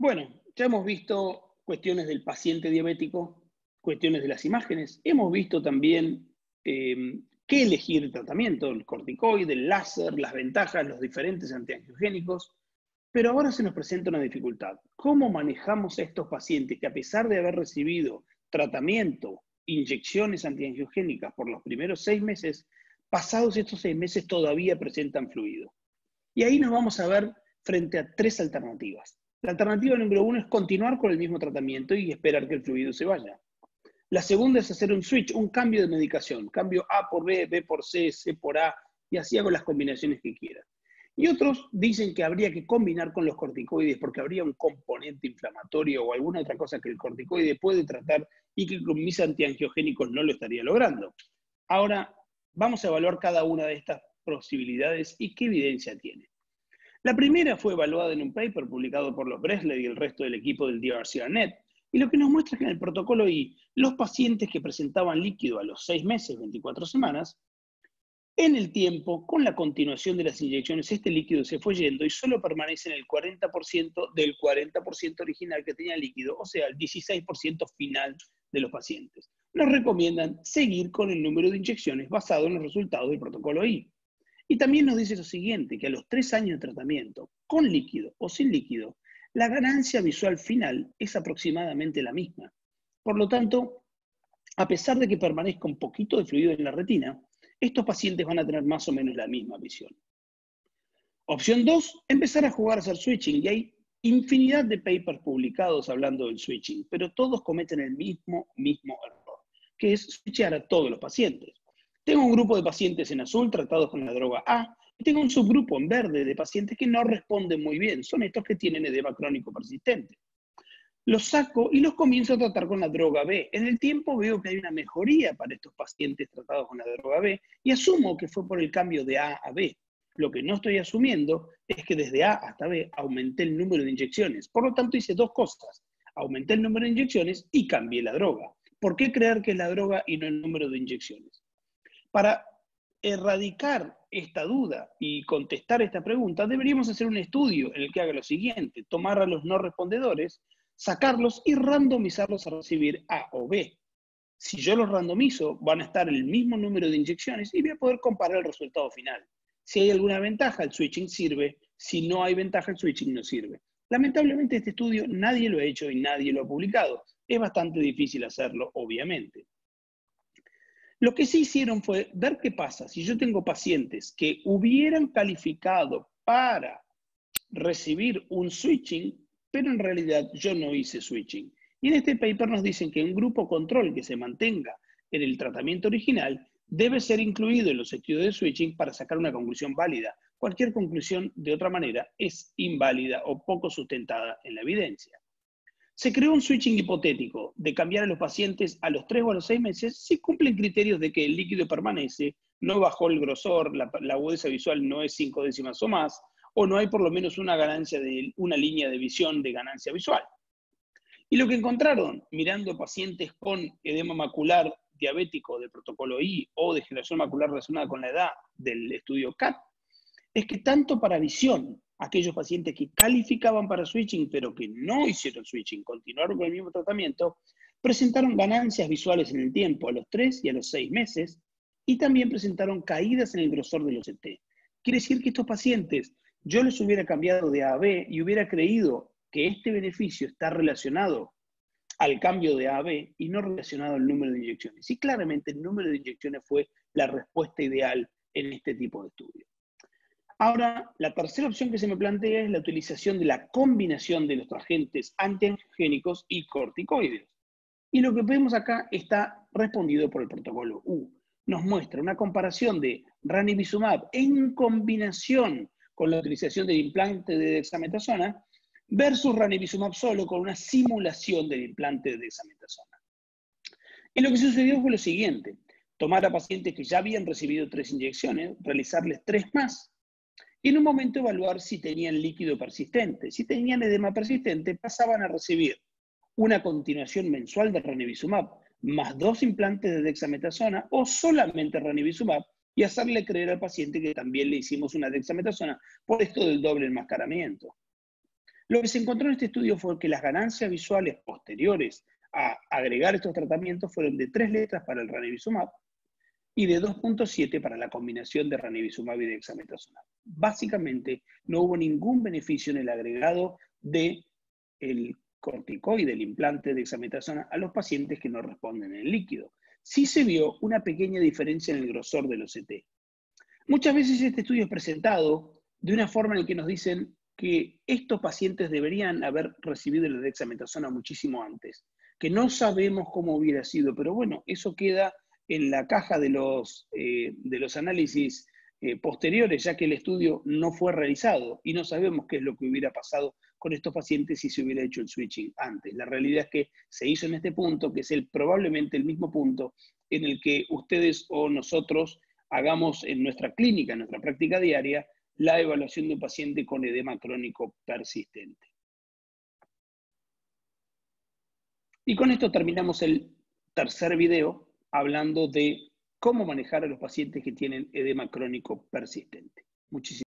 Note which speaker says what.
Speaker 1: Bueno, ya hemos visto cuestiones del paciente diabético, cuestiones de las imágenes. Hemos visto también qué elegir de tratamiento, el corticoide, el láser, las ventajas, los diferentes antiangiogénicos. Pero ahora se nos presenta una dificultad. ¿Cómo manejamos a estos pacientes que a pesar de haber recibido tratamiento, inyecciones antiangiogénicas por los primeros 6 meses, pasados estos 6 meses todavía presentan fluido? Y ahí nos vamos a ver frente a tres alternativas. La alternativa número uno es continuar con el mismo tratamiento y esperar que el fluido se vaya. La segunda es hacer un switch, un cambio de medicación, cambio A por B, B por C, C por A, y así hago las combinaciones que quiera. Y otros dicen que habría que combinar con los corticoides porque habría un componente inflamatorio o alguna otra cosa que el corticoide puede tratar y que con mis antiangiogénicos no lo estaría logrando. Ahora, vamos a evaluar cada una de estas posibilidades y qué evidencia tiene. La primera fue evaluada en un paper publicado por los Breslin y el resto del equipo del DRCRnet, y lo que nos muestra es que en el protocolo I, los pacientes que presentaban líquido a los 6 meses, 24 semanas, en el tiempo, con la continuación de las inyecciones, este líquido se fue yendo y solo permanece en el 40% del 40% original que tenía líquido, o sea, el 16% final de los pacientes. Nos recomiendan seguir con el número de inyecciones basado en los resultados del protocolo I. Y también nos dice lo siguiente, que a los 3 años de tratamiento, con líquido o sin líquido, la ganancia visual final es aproximadamente la misma. Por lo tanto, a pesar de que permanezca un poquito de fluido en la retina, estos pacientes van a tener más o menos la misma visión. Opción 2, empezar a jugar a hacer switching. Y hay infinidad de papers publicados hablando del switching, pero todos cometen el mismo error, que es switchear a todos los pacientes. Tengo un grupo de pacientes en azul tratados con la droga A y tengo un subgrupo en verde de pacientes que no responden muy bien. Son estos que tienen edema crónico persistente. Los saco y los comienzo a tratar con la droga B. En el tiempo veo que hay una mejoría para estos pacientes tratados con la droga B y asumo que fue por el cambio de A a B. Lo que no estoy asumiendo es que desde A hasta B aumenté el número de inyecciones. Por lo tanto, hice dos cosas. Aumenté el número de inyecciones y cambié la droga. ¿Por qué creer que es la droga y no el número de inyecciones? Para erradicar esta duda y contestar esta pregunta, deberíamos hacer un estudio en el que haga lo siguiente: tomar a los no respondedores, sacarlos y randomizarlos a recibir A o B. Si yo los randomizo, van a estar el mismo número de inyecciones y voy a poder comparar el resultado final. Si hay alguna ventaja, el switching sirve. Si no hay ventaja, el switching no sirve. Lamentablemente este estudio nadie lo ha hecho y nadie lo ha publicado. Es bastante difícil hacerlo, obviamente. Lo que sí hicieron fue ver qué pasa si yo tengo pacientes que hubieran calificado para recibir un switching, pero en realidad yo no hice switching. Y en este paper nos dicen que un grupo control que se mantenga en el tratamiento original debe ser incluido en los estudios de switching para sacar una conclusión válida. Cualquier conclusión, de otra manera, es inválida o poco sustentada en la evidencia. Se creó un switching hipotético de cambiar a los pacientes a los 3 o a los 6 meses si cumplen criterios de que el líquido permanece, no bajó el grosor, la agudeza visual no es 5 décimas o más, o no hay por lo menos una ganancia de una línea de visión de ganancia visual. Y lo que encontraron mirando pacientes con edema macular diabético del protocolo I o degeneración macular relacionada con la edad del estudio CAT es que tanto para visión, aquellos pacientes que calificaban para switching pero que no hicieron switching, continuaron con el mismo tratamiento, presentaron ganancias visuales en el tiempo a los 3 y a los 6 meses y también presentaron caídas en el grosor del OCT. Quiere decir que estos pacientes yo les hubiera cambiado de A a B y hubiera creído que este beneficio está relacionado al cambio de A a B y no relacionado al número de inyecciones. Y claramente el número de inyecciones fue la respuesta ideal en este tipo de estudios. Ahora, la tercera opción que se me plantea es la utilización de la combinación de los agentes antiangiogénicos y corticoides. Y lo que vemos acá está respondido por el protocolo U. Nos muestra una comparación de ranibizumab en combinación con la utilización del implante de dexametasona versus ranibizumab solo con una simulación del implante de dexametasona. Y lo que sucedió fue lo siguiente: tomar a pacientes que ya habían recibido 3 inyecciones, realizarles 3 más, y en un momento evaluar si tenían líquido persistente. Si tenían edema persistente, pasaban a recibir una continuación mensual de ranibizumab, más 2 implantes de dexametasona o solamente ranibizumab y hacerle creer al paciente que también le hicimos una dexametasona por esto del doble enmascaramiento. Lo que se encontró en este estudio fue que las ganancias visuales posteriores a agregar estos tratamientos fueron de 3 letras para el ranibizumab y de 2.7 para la combinación de ranibizumab y dexametasona. Básicamente, no hubo ningún beneficio en el agregado del corticoide, el implante de dexametasona, a los pacientes que no responden en el líquido. Sí se vio una pequeña diferencia en el grosor del OCT. Muchas veces este estudio es presentado de una forma en la que nos dicen que estos pacientes deberían haber recibido la dexametasona muchísimo antes, que no sabemos cómo hubiera sido, pero bueno, eso queda en la caja de los análisis posteriores, ya que el estudio no fue realizado y no sabemos qué es lo que hubiera pasado con estos pacientes si se hubiera hecho el switching antes. La realidad es que se hizo en este punto, que es probablemente el mismo punto en el que ustedes o nosotros hagamos en nuestra clínica, en nuestra práctica diaria, la evaluación de un paciente con edema crónico persistente. Y con esto terminamos el tercer video hablando de cómo manejar a los pacientes que tienen edema crónico persistente. Muchísimas